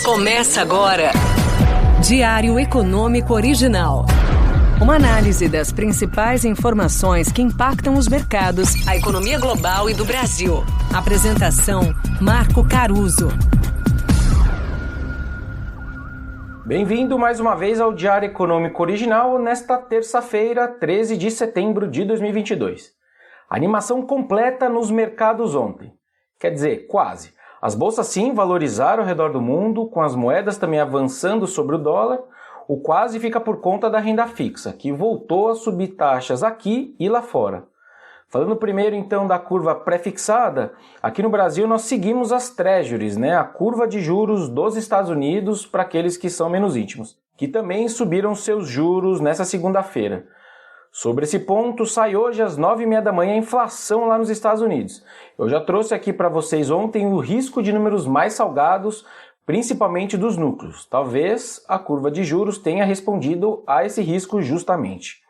Começa agora. Diário Econômico Original. Uma análise das principais informações que impactam os mercados, a economia global e do Brasil. Apresentação: Marco Caruso. Bem-vindo mais uma vez ao Diário Econômico Original nesta terça-feira, 13 de setembro de 2022. Animação completa nos mercados ontem. Quer dizer, quase. As bolsas sim valorizaram ao redor do mundo, com as moedas também avançando sobre o dólar. O quase fica por conta da renda fixa, que voltou a subir taxas aqui e lá fora. Falando primeiro então da curva pré-fixada, aqui no Brasil nós seguimos as Treasuries, a curva de juros dos Estados Unidos para aqueles que são menos íntimos, que também subiram seus juros nessa segunda-feira. Sobre esse ponto, sai hoje às 9h30 da manhã a inflação lá nos Estados Unidos. Eu já trouxe aqui para vocês ontem o risco de números mais salgados, principalmente dos núcleos. Talvez a curva de juros tenha respondido a esse risco justamente.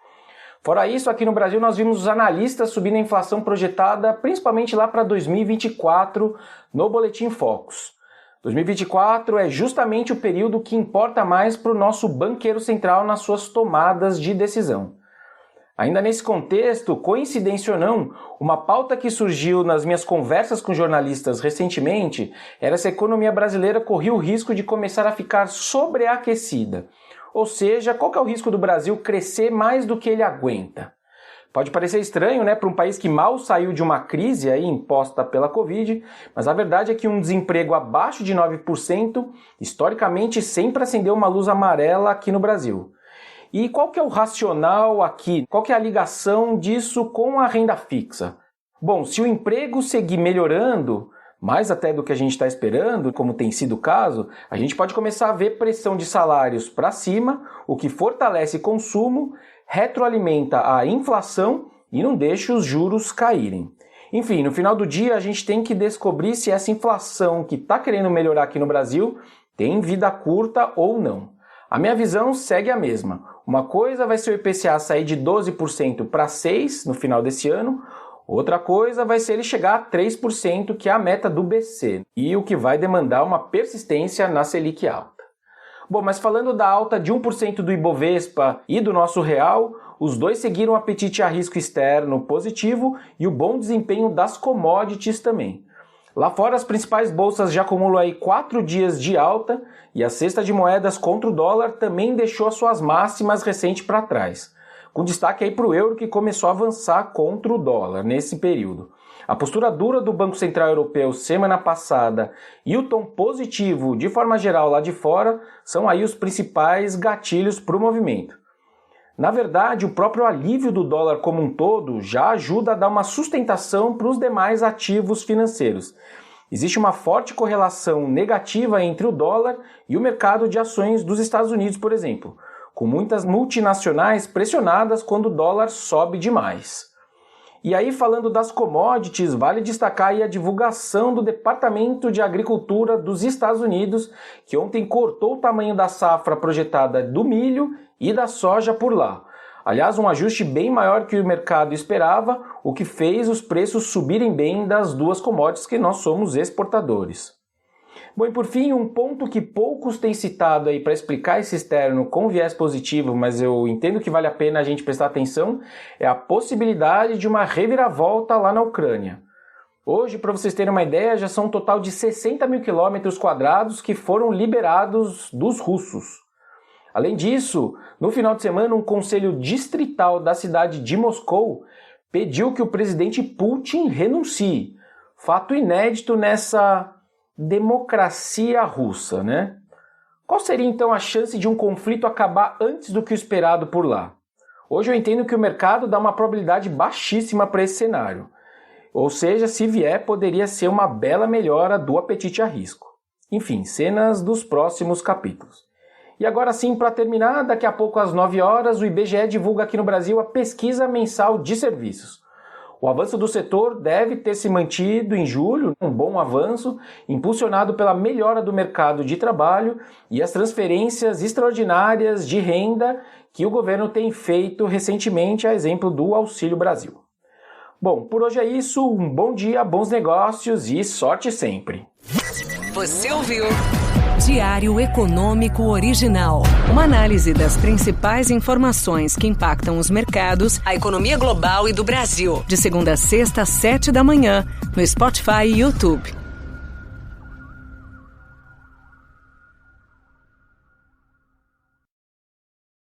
Fora isso, aqui no Brasil nós vimos os analistas subindo a inflação projetada principalmente lá para 2024 no Boletim Focus. 2024 é justamente o período que importa mais para o nosso banqueiro central nas suas tomadas de decisão. Ainda nesse contexto, coincidência ou não, uma pauta que surgiu nas minhas conversas com jornalistas recentemente era se a economia brasileira corria o risco de começar a ficar sobreaquecida. Ou seja, qual que é o risco do Brasil crescer mais do que ele aguenta? Pode parecer estranho, para um país que mal saiu de uma crise aí imposta pela Covid, mas a verdade é que um desemprego abaixo de 9%, historicamente sempre acendeu uma luz amarela aqui no Brasil. E qual que é o racional aqui? Qual que é a ligação disso com a renda fixa? Bom, se o emprego seguir melhorando, mais até do que a gente está esperando, como tem sido o caso, a gente pode começar a ver pressão de salários para cima, o que fortalece consumo, retroalimenta a inflação e não deixa os juros caírem. Enfim, no final do dia a gente tem que descobrir se essa inflação que está querendo melhorar aqui no Brasil tem vida curta ou não. A minha visão segue a mesma. Uma coisa vai ser o IPCA sair de 12% para 6% no final desse ano, outra coisa vai ser ele chegar a 3%, que é a meta do BC, e o que vai demandar uma persistência na Selic alta. Bom, mas falando da alta de 1% do Ibovespa e do nosso real, os dois seguiram o apetite a risco externo positivo e o bom desempenho das commodities também. Lá fora, as principais bolsas já acumulam aí 4 dias de alta e a cesta de moedas contra o dólar também deixou as suas máximas recentes para trás, com destaque aí para o euro que começou a avançar contra o dólar nesse período. A postura dura do Banco Central Europeu semana passada e o tom positivo de forma geral lá de fora são aí os principais gatilhos para o movimento. Na verdade, o próprio alívio do dólar como um todo já ajuda a dar uma sustentação para os demais ativos financeiros. Existe uma forte correlação negativa entre o dólar e o mercado de ações dos Estados Unidos, por exemplo, com muitas multinacionais pressionadas quando o dólar sobe demais. E aí, falando das commodities, vale destacar aí a divulgação do Departamento de Agricultura dos Estados Unidos, que ontem cortou o tamanho da safra projetada do milho e da soja por lá. Aliás, um ajuste bem maior que o mercado esperava, o que fez os preços subirem bem das duas commodities que nós somos exportadores. Bom, e por fim, um ponto que poucos têm citado aí para explicar esse externo com viés positivo, mas eu entendo que vale a pena a gente prestar atenção, é a possibilidade de uma reviravolta lá na Ucrânia. Hoje, para vocês terem uma ideia, já são um total de 60 mil quilômetros quadrados que foram liberados dos russos. Além disso, no final de semana, um conselho distrital da cidade de Moscou pediu que o presidente Putin renuncie. Fato inédito nessa democracia russa, Qual seria então a chance de um conflito acabar antes do que o esperado por lá? Hoje eu entendo que o mercado dá uma probabilidade baixíssima para esse cenário. Ou seja, se vier, poderia ser uma bela melhora do apetite a risco. Enfim, cenas dos próximos capítulos. E agora sim, para terminar, daqui a pouco às 9 horas, o IBGE divulga aqui no Brasil a pesquisa mensal de serviços. O avanço do setor deve ter se mantido em julho, um bom avanço, impulsionado pela melhora do mercado de trabalho e as transferências extraordinárias de renda que o governo tem feito recentemente, a exemplo do Auxílio Brasil. Bom, por hoje é isso, um bom dia, bons negócios e sorte sempre! Você ouviu Diário Econômico Original. Uma análise das principais informações que impactam os mercados, a economia global e do Brasil. De segunda a sexta, às 7 da manhã, no Spotify e YouTube.